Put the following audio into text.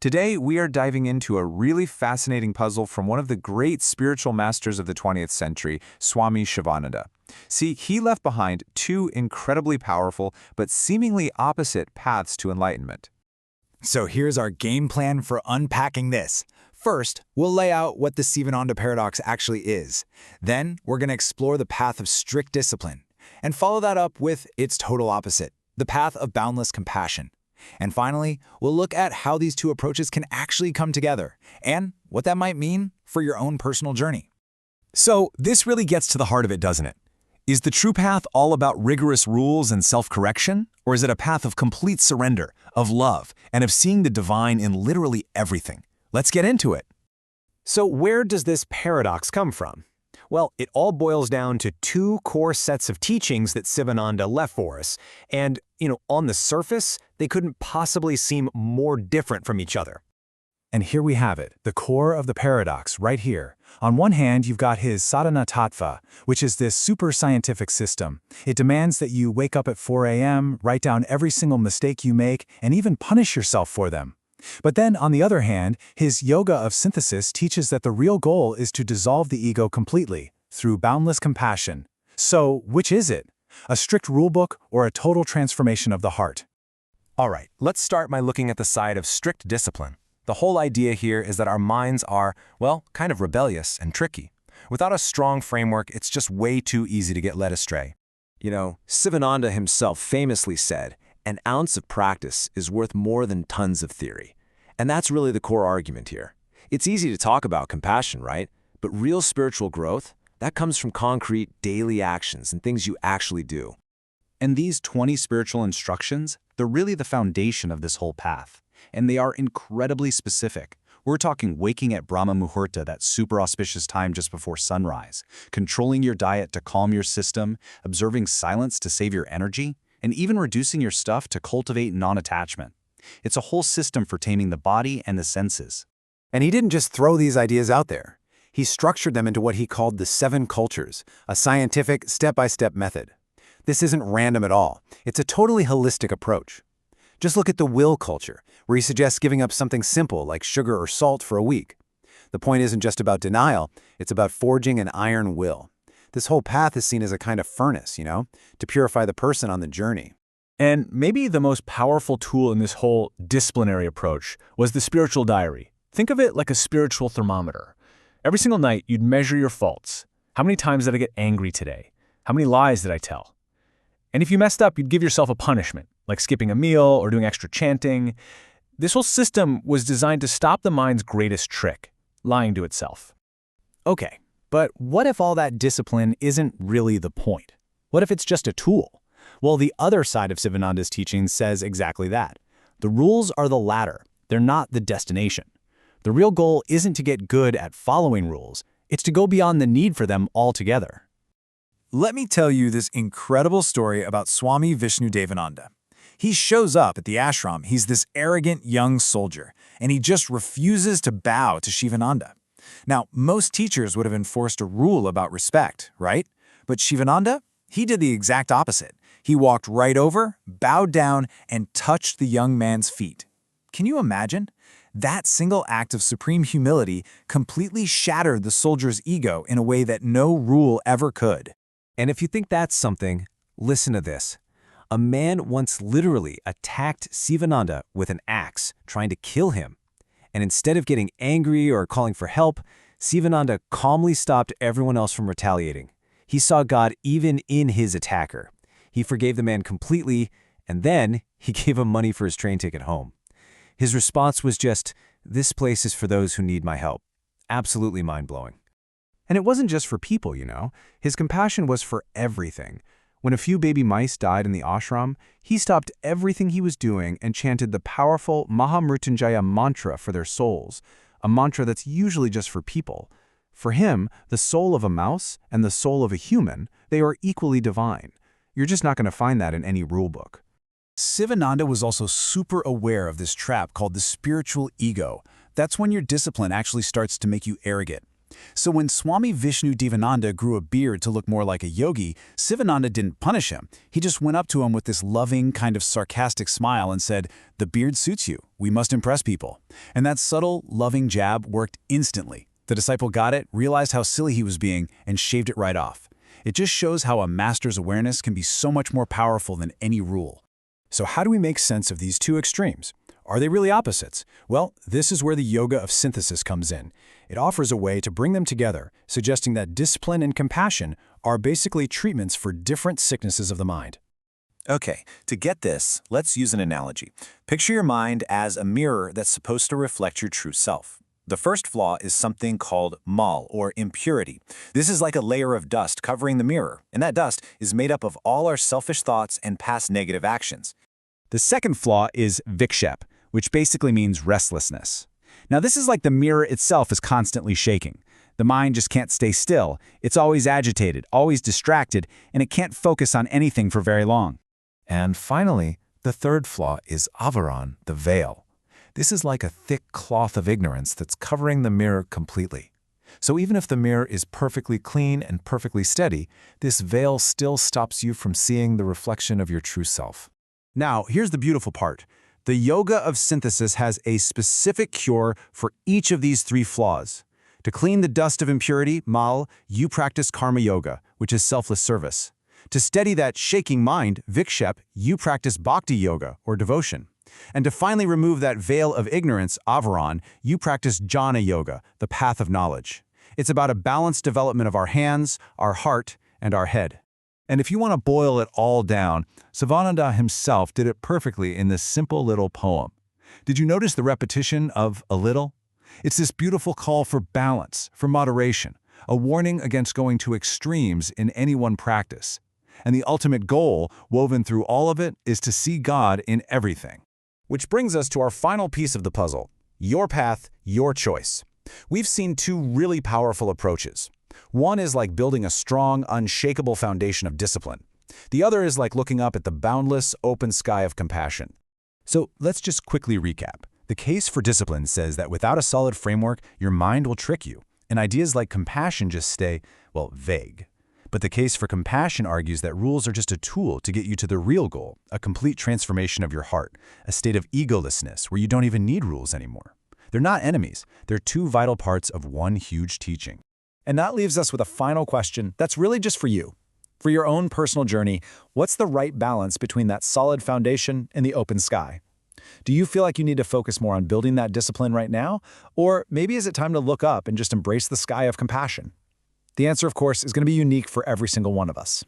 Today, we are diving into a really fascinating puzzle from one of the great spiritual masters of the 20th century, Swami Shivananda. See, he left behind two incredibly powerful but seemingly opposite paths to enlightenment. So here's our game plan for unpacking this. First, we'll lay out what the Sivananda paradox actually is. Then, we're going to explore the path of strict discipline, and follow that up with its total opposite, the path of boundless compassion. And finally, we'll look at how these two approaches can actually come together, and what that might mean for your own personal journey. So this really gets to the heart of it, doesn't it? Is the true path all about rigorous rules and self-correction? Or is it a path of complete surrender, of love, and of seeing the divine in literally everything? Let's get into it. So where does this paradox come from? Well, it all boils down to two core sets of teachings that Sivananda left for us. And, on the surface, they couldn't possibly seem more different from each other. And here we have it, the core of the paradox right here. On one hand, you've got his sadhana tattva, which is this super scientific system. It demands that you wake up at 4 a.m., write down every single mistake you make, and even punish yourself for them. But then, on the other hand, his yoga of synthesis teaches that the real goal is to dissolve the ego completely, through boundless compassion. So, which is it? A strict rulebook or a total transformation of the heart? All right, let's start by looking at the side of strict discipline. The whole idea here is that our minds are, well, kind of rebellious and tricky. Without a strong framework, it's just way too easy to get led astray. Sivananda himself famously said, "An ounce of practice is worth more than tons of theory." And that's really the core argument here. It's easy to talk about compassion, right? But real spiritual growth, that comes from concrete daily actions and things you actually do. And these 20 spiritual instructions, they're really the foundation of this whole path. And they are incredibly specific. We're talking waking at Brahma Muhurta, that super auspicious time just before sunrise, controlling your diet to calm your system, observing silence to save your energy, and even reducing your stuff to cultivate non-attachment. It's a whole system for taming the body and the senses. And he didn't just throw these ideas out there. He structured them into what he called the 7 cultures, a scientific, step-by-step method. This isn't random at all. It's a totally holistic approach. Just look at the will culture, where he suggests giving up something simple like sugar or salt for a week. The point isn't just about denial, it's about forging an iron will. This whole path is seen as a kind of furnace, to purify the person on the journey. And maybe the most powerful tool in this whole disciplinary approach was the spiritual diary. Think of it like a spiritual thermometer. Every single night, you'd measure your faults. How many times did I get angry today? How many lies did I tell? And if you messed up, you'd give yourself a punishment, like skipping a meal or doing extra chanting. This whole system was designed to stop the mind's greatest trick, lying to itself. Okay, but what if all that discipline isn't really the point? What if it's just a tool? Well, the other side of Sivananda's teaching says exactly that. The rules are the ladder. They're not the destination. The real goal isn't to get good at following rules. It's to go beyond the need for them altogether. Let me tell you this incredible story about Swami Vishnudevananda. He shows up at the ashram. He's this arrogant young soldier, and he just refuses to bow to Shivananda. Now, most teachers would have enforced a rule about respect, right? But Shivananda, he did the exact opposite. He walked right over, bowed down, and touched the young man's feet. Can you imagine? That single act of supreme humility completely shattered the soldier's ego in a way that no rule ever could. And if you think that's something, listen to this. A man once literally attacked Sivananda with an axe, trying to kill him. And instead of getting angry or calling for help, Sivananda calmly stopped everyone else from retaliating. He saw God even in his attacker. He forgave the man completely, and then he gave him money for his train ticket home. His response was just, "This place is for those who need my help." Absolutely mind-blowing. And it wasn't just for people, His compassion was for everything. When a few baby mice died in the ashram, he stopped everything he was doing and chanted the powerful Mahamrutyunjaya mantra for their souls, a mantra that's usually just for people. For him, the soul of a mouse and the soul of a human, they are equally divine. You're just not going to find that in any rule book. Sivananda was also super aware of this trap called the spiritual ego. That's when your discipline actually starts to make you arrogant. So when Swami Vishnu Devananda grew a beard to look more like a yogi, Sivananda didn't punish him. He just went up to him with this loving, kind of sarcastic smile and said, "The beard suits you. We must impress people." And that subtle, loving jab worked instantly. The disciple got it, realized how silly he was being, and shaved it right off. It just shows how a master's awareness can be so much more powerful than any rule. So how do we make sense of these two extremes? Are they really opposites? Well, this is where the yoga of synthesis comes in. It offers a way to bring them together, suggesting that discipline and compassion are basically treatments for different sicknesses of the mind. Okay, to get this, let's use an analogy. Picture your mind as a mirror that's supposed to reflect your true self. The first flaw is something called mal, or impurity. This is like a layer of dust covering the mirror, and that dust is made up of all our selfish thoughts and past negative actions. The second flaw is vikshep, which basically means restlessness. Now this is like the mirror itself is constantly shaking. The mind just can't stay still. It's always agitated, always distracted, and it can't focus on anything for very long. And finally, the third flaw is avaran, the veil. This is like a thick cloth of ignorance that's covering the mirror completely. So even if the mirror is perfectly clean and perfectly steady, this veil still stops you from seeing the reflection of your true self. Now, here's the beautiful part. The yoga of synthesis has a specific cure for each of these three flaws. To clean the dust of impurity, mal, you practice karma yoga, which is selfless service. To steady that shaking mind, vikshep, you practice bhakti yoga, or devotion. And to finally remove that veil of ignorance, avaran, you practice jnana yoga, the path of knowledge. It's about a balanced development of our hands, our heart, and our head. And if you want to boil it all down, Sivananda himself did it perfectly in this simple little poem. Did you notice the repetition of a little? It's this beautiful call for balance, for moderation, a warning against going to extremes in any one practice. And the ultimate goal, woven through all of it, is to see God in everything. Which brings us to our final piece of the puzzle, your path, your choice. We've seen two really powerful approaches. One is like building a strong, unshakable foundation of discipline. The other is like looking up at the boundless, open sky of compassion. So let's just quickly recap. The case for discipline says that without a solid framework, your mind will trick you, and ideas like compassion just stay, well, vague. But the case for compassion argues that rules are just a tool to get you to the real goal, a complete transformation of your heart, a state of egolessness where you don't even need rules anymore. They're not enemies. They're two vital parts of one huge teaching. And that leaves us with a final question that's really just for you. For your own personal journey, what's the right balance between that solid foundation and the open sky? Do you feel like you need to focus more on building that discipline right now? Or maybe is it time to look up and just embrace the sky of compassion? The answer, of course, is going to be unique for every single one of us.